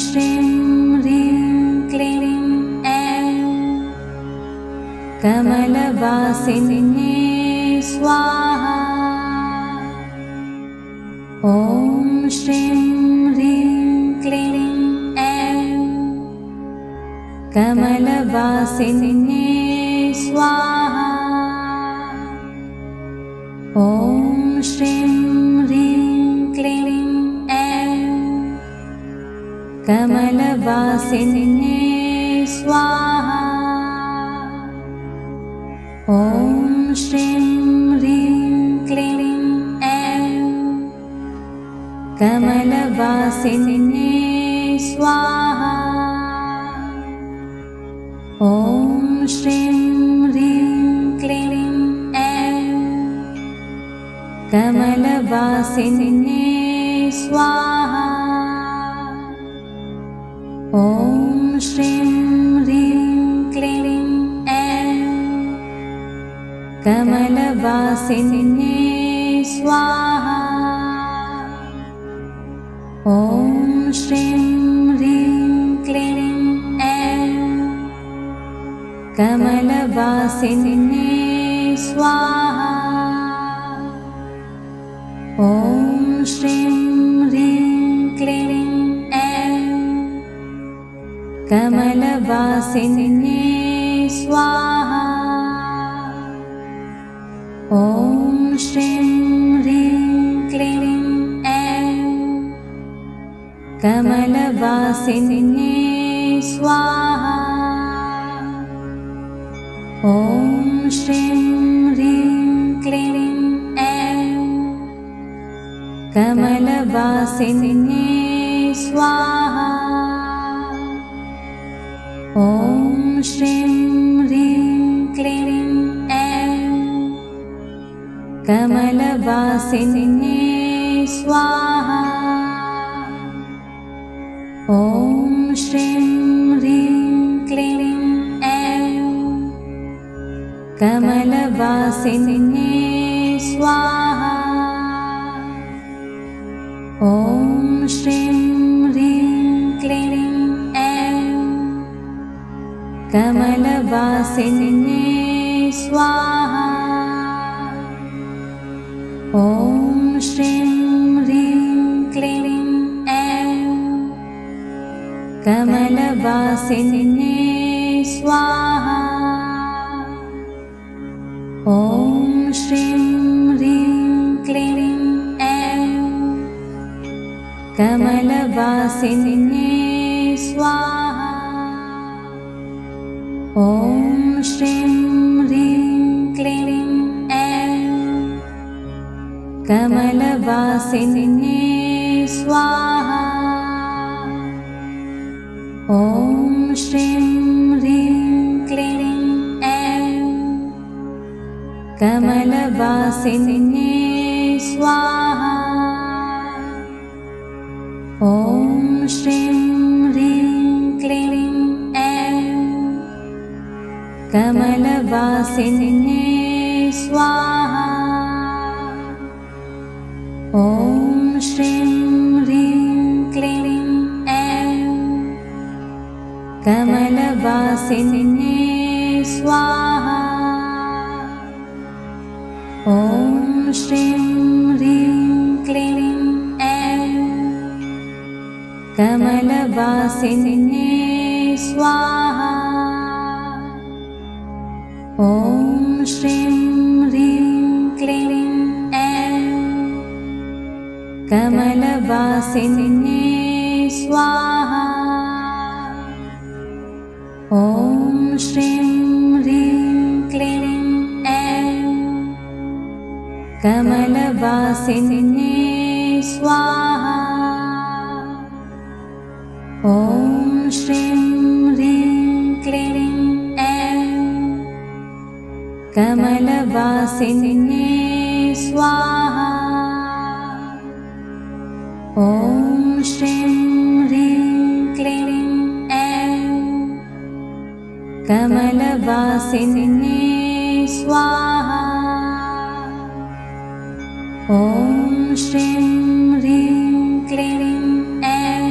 श्रीं ह्रीं क्लीं ऐं कमलवासिन्ये स्वाहा। ॐ श्रीं ह्रीं क्लीं ऐं कमलवासिन्ये स्वाहा। ॐ श्रीं ह्रीं क्लीं ऐं कमलवासिन्ये स्वाहा। ॐ श्रीं ह्रीं क्लीं ऐं कमलवासिन्ये स्वाहा। ॐ श्रीं ह्रीं क्लीं ऐं कमलवासिन्ये स्वाहा। ॐ श्रीं ह्रीं क्लीं ऐं कमलवासिन्ये स्वाहा। ॐ श्रीं ह्रीं क्लीं ऐं कमलवासिन्ये स्वाहा। ॐ श्रीं ह्रीं क्लीं ऐं कमलवासिन्ये स्वाहा। ॐ श्रीं ह्रीं क्लीं ऐं कमलवासिन्ये स्वाहा। ॐ श्रीं ह्रीं क्लीं ऐं कमलवासिन्ये स्वाहा। ॐ श्रीं ह्रीं क्लीं ऐं कमलवासिन्ये स्वाहा। ॐ श्रीं ह्रीं क्लीं ऐं कमलवासिन्ये स्वाहा। ॐ श्रीं ह्रीं क्लीं ऐं कमलवासिन्ये स्वाहा। ॐ श्रीं ह्रीं क्लीं ऐं कमलवासिन्ये स्वाहा। ॐ श्रीं ह्रीं क्लीं ऐं कमलवासिन्ये स्वाहा। ॐ श्रीं ह्रीं क्लीं ऐं कमलवासिन्ये स्वाहा। ॐ श्रीं ह्रीं क्लीं ऐं कमलवासिन्ये स्वाहा। ॐ श्रीं ह्रीं क्लीं ऐं कमलवासिन्ये स्वाहा। ॐ श्रीं ह्रीं क्लीं ऐं कमलवासिन्ये स्वाहा। ॐ श्रीं ह्रीं क्लीं ऐं कमलवासिन्ये स्वाहा। ॐ श्रीं ह्रीं क्लीं ऐं कमलवासिन्ये स्वाहा। ॐ श्रीं ह्रीं क्लीं ऐं कमलवासिन्ये स्वाहा। ॐ श्रीं ह्रीं क्लीं ऐं कमलवासिन्ये स्वाहा। ॐ श्रीं ह्रीं क्लीं ऐं कमलवासिन्ये स्वाहा। ॐ श्रीं ह्रीं क्लीं ऐं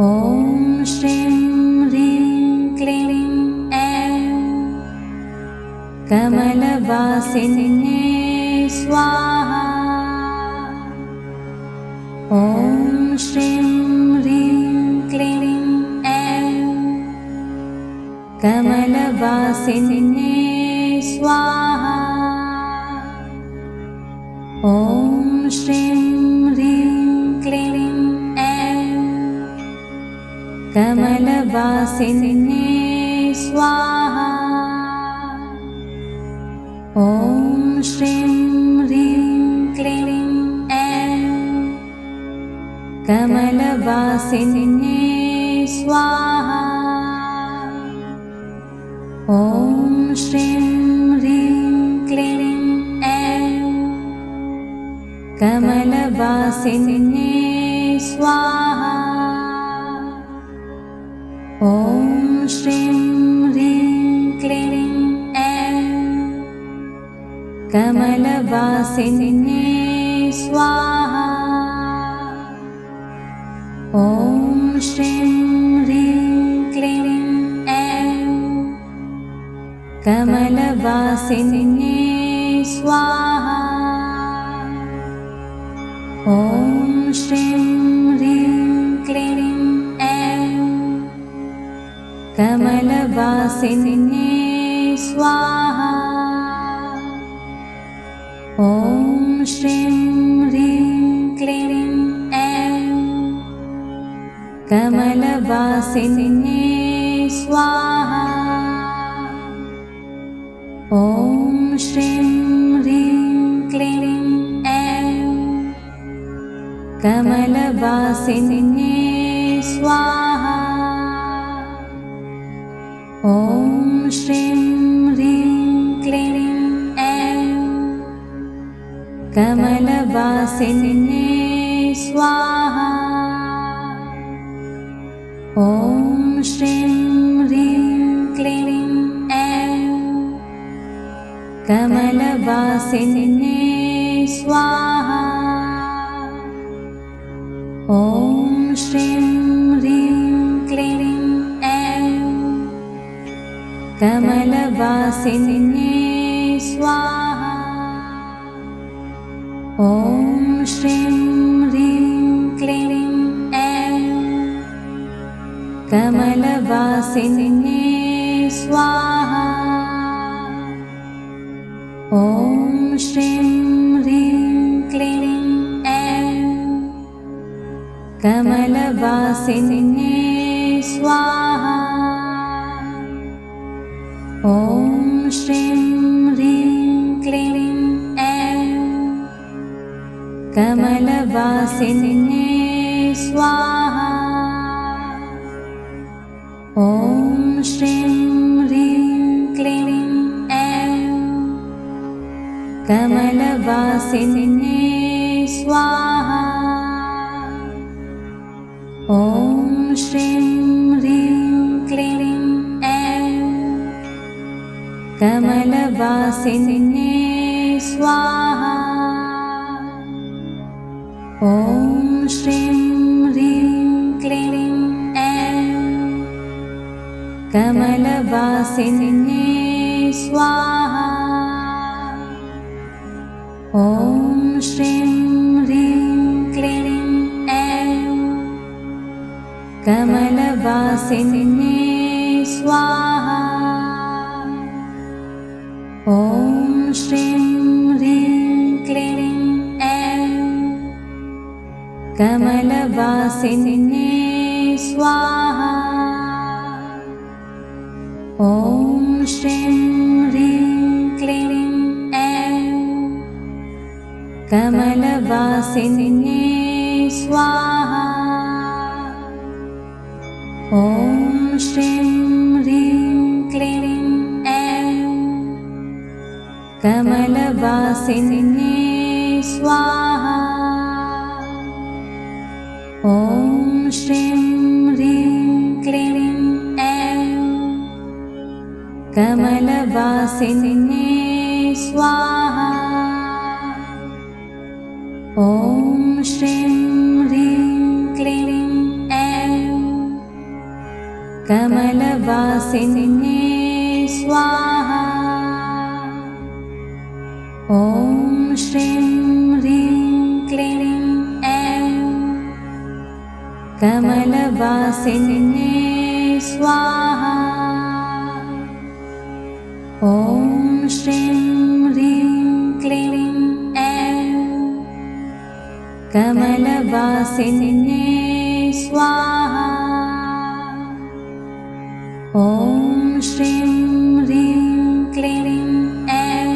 ॐ श्रीं ह्रीं क्लीं ऐं कमलवासिन्ये स्वाहा। ॐ श्रीं ह्रीं क्लीं ऐं कमलवासिन्ये स्वाहा। श्रीं ह्रीं क्लीं ऐं कमलवासिन्ये स्वाहा। ॐ श्रीं ह्रीं क्लीं ऐं कमलवासिन्ये स्वाहा। ॐ श्रीं ह्रीं क्लीं ऐं कमलवासिन्ये स्वाहा। ॐ श्रीं ह्रीं क्लीं ऐं कमलवासिन्ये स्वाहा। ॐ श्रीं ह्रीं क्लीं ऐं कमलवासिन्ये स्वाहा। ॐ श्रीं ह्रीं क्लीं ऐं कमलवासिन्ये स्वाहा। ॐ श्रीं ह्रीं क्लीं ऐं कमलवासिन्ये स्वाहा। ॐ श्रीं ह्रीं क्लीं ऐं कमलवासिन्ये स्वाहा। ॐ श्रीं ह्रीं क्लीं ऐं कमलवासिन्ये स्वाहा। ॐ श्रीं ह्रीं क्लीं ऐं कमलवासिन्ये स्वाहा। ॐ श्रीं ह्रीं क्लीं ऐं कमलवासिन्ये स्वाहा। ॐ श्रीं ह्रीं क्लीं ऐं कमलवासिन्ये स्वाहा। ॐ श्रीं ह्रीं क्लीं ऐं कमलवासिन्ये स्वाहा। ॐ श्रीं ह्रीं क्लीं ऐं कमलवासिन्ये स्वाहा। ॐ श्रीं ह्रीं क्लीं ऐं कमलवासिन्ये स्वाहा। ॐ श्रीं ह्रीं क्लीं ऐं कमलवासिन्ये स्वाहा। ॐ श्रीं ह्रीं क्लीं ऐं कमलवासिन्ये स्वाहा। ॐ श्रीं ह्रीं क्लीं ऐं कमलवासिन्ये स्वाहा। ॐ श्रीं ह्रीं क्लीं ऐं कमलवासिन्ये स्वाहा। ॐ श्रीं ह्रीं क्लीं ऐं कमलवासिन्ये स्वाहा। ॐ श्रीं ह्रीं क्लीं ऐं कमलवासिन्ये स्वाहा। ॐ श्रीं ह्रीं क्लीं ऐं कमलवासिन्ये स्वाहा। ॐ श्रीं ह्रीं क्लीं ऐं कमलवासिन्ये स्वाहा। ॐ श्रीं ह्रीं क्लीं ऐं कमलवासिन्ये स्वाहा। ॐ श्रीं ह्रीं क्लीं ऐं कमलवासिन्ये स्वाहा। ॐ श्रीं ह्रीं क्लीं ऐं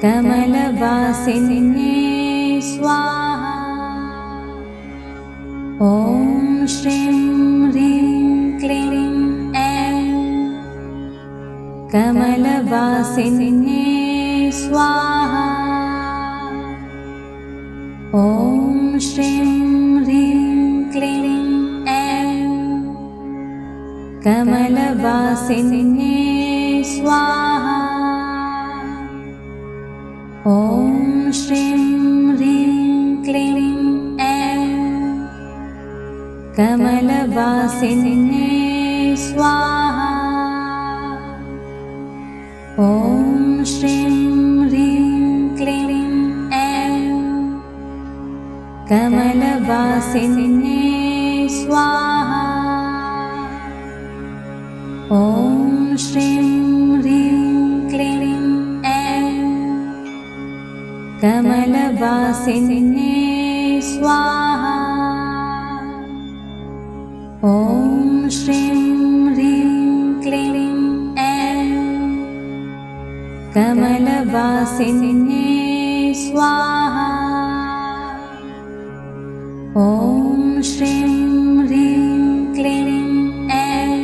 कमलवासिन्ये स्वाहा। ॐ श्रीं ह्रीं क्लीं ऐं कमलवासिन्ये स्वाहा। ॐ श्रीं ह्रीं क्लीं ऐं कमलवासिन्ये स्वाहा। ॐ श्रीं ह्रीं क्लीं ऐं कमलवासिन्ये स्वाहा। ॐ श्रीं ह्रीं क्लीं ऐं कमलवासिन्ये स्वाहा। ॐ श्रीं ह्रीं क्लीं ऐं कमलवासिन्ये स्वाहा। ॐ श्रीं ह्रीं क्लीं ऐं कमलवासिन्ये स्वाहा। ॐ श्रीं ह्रीं क्लीं ऐं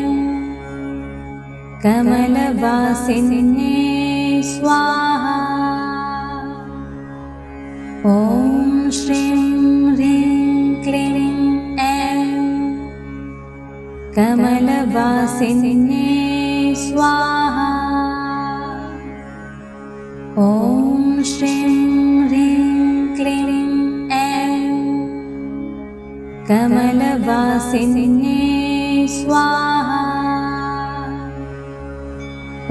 कमलवासिन्ये स्वाहा। ॐ श्रीं ह्रीं क्लीं ऐं कमलवासिन्ये स्वाहा। ॐ श्रीं ह्रीं क्लीं ऐं कमलवासिन्ये स्वाहा। ॐ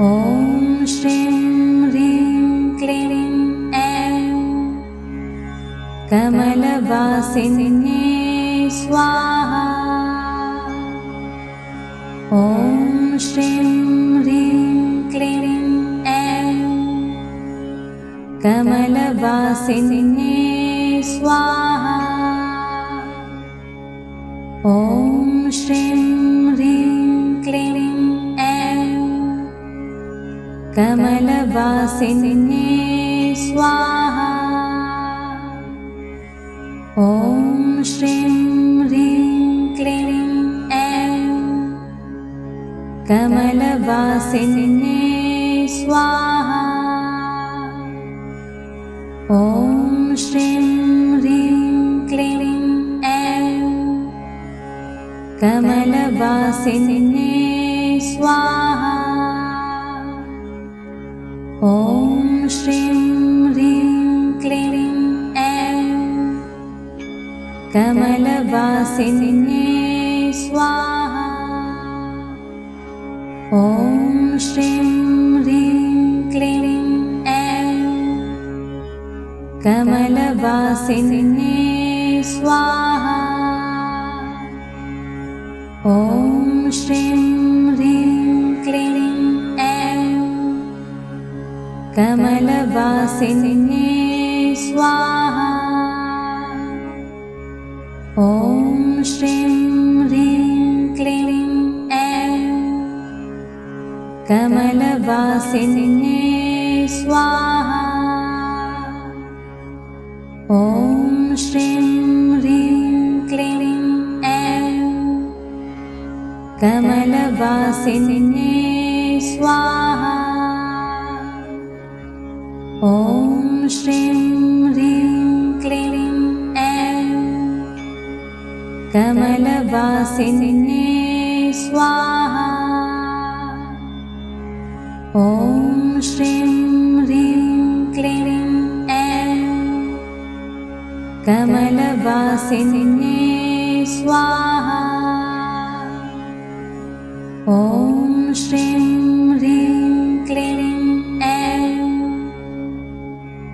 श्रीं ह्रीं क्लीं ऐं कमलवासिन्ये स्वाहा। ॐ श्रीं ह्रीं क्लीं ऐं कमलवासिन्ये स्वाहा। ॐ श्रीं ह्रीं क्लीं ऐं कमलवासिन्ये स्वाहा। ॐ श्रीं ह्रीं क्लीं ऐं कमलवासिन्ये स्वाहा। ॐ श्रीं ह्रीं क्लीं ऐं कमलवासिन्ये स्वाहा। ॐ श्रीं ह्रीं क्लीं ऐं कमलवासिन्ये स्वाहा। ॐ श्रीं ह्रीं क्लीं ऐं कमलवासिन्ये स्वाहा। ॐ श्रीं ह्रीं क्लीं ऐं कमलवासिन्ये स्वाहा। ॐ श्रीं ह्रीं क्लीं ऐं कमलवासिन्ये स्वाहा। ॐ श्रीं ह्रीं क्लीं ऐं कमलवासिन्ये स्वाहा। ॐ श्रीं ह्रीं क्लीं ऐं कमलवासिन्ये स्वाहा। ॐ श्रीं ह्रीं क्लीं ऐं कमलवासिन्ये स्वाहा। ॐ श्रीं ह्रीं क्लीं ऐं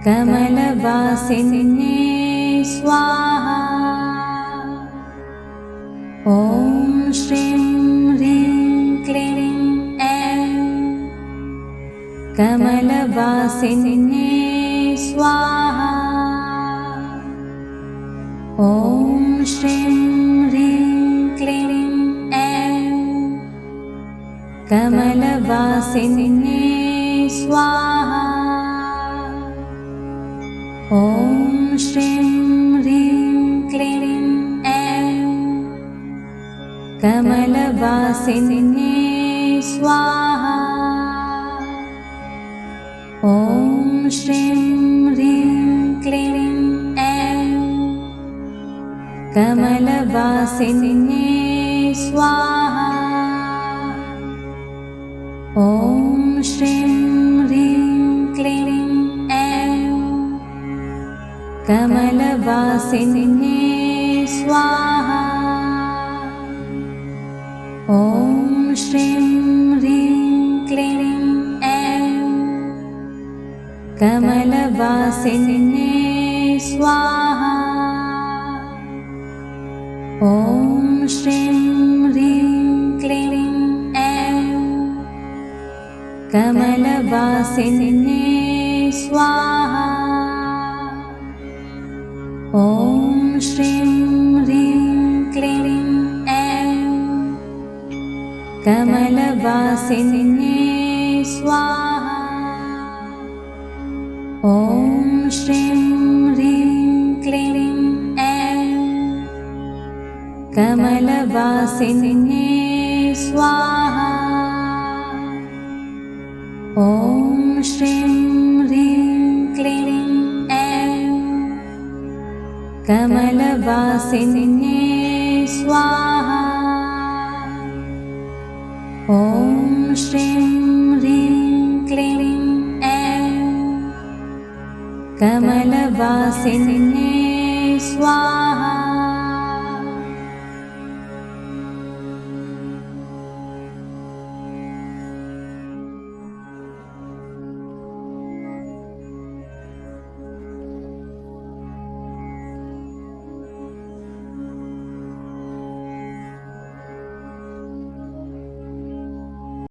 कमलवासिन्ये स्वाहा। ॐ श्रीं ह्रीं क्लीं ऐं कमलवासिन्ये स्वाहा। कमलवासिन्ये स्वाहा। ॐ श्रीं ह्रीं क्लीं ऐं कमलवासिन्ये स्वाहा। ॐ श्रीं ह्रीं क्लीं ऐं कमलवासिन्ये स्वाहा। ॐ श्रीं ह्रीं क्लीं ऐं कमलवासिन्ये स्वाहा। ॐ श्रीं ह्रीं क्लीं ऐं कमलवासिन्ये स्वाहा। ॐ श्रीं ह्रीं क्लीं ऐं कमलवासिन्ये स्वाहा। ॐ श्रीं ह्रीं क्लीं ऐं कमलवासिन्ये स्वाहा। ॐ श्रीं ह्रीं क्लीं ऐं कमलवासिन्ये स्वाहा। ॐ श्रीं ह्रीं क्लीं ऐं कमलवासिन्ये स्वाहा। ॐ श्रीं ह्रीं क्लीं ऐं कमलवासिन्ये स्वाहा।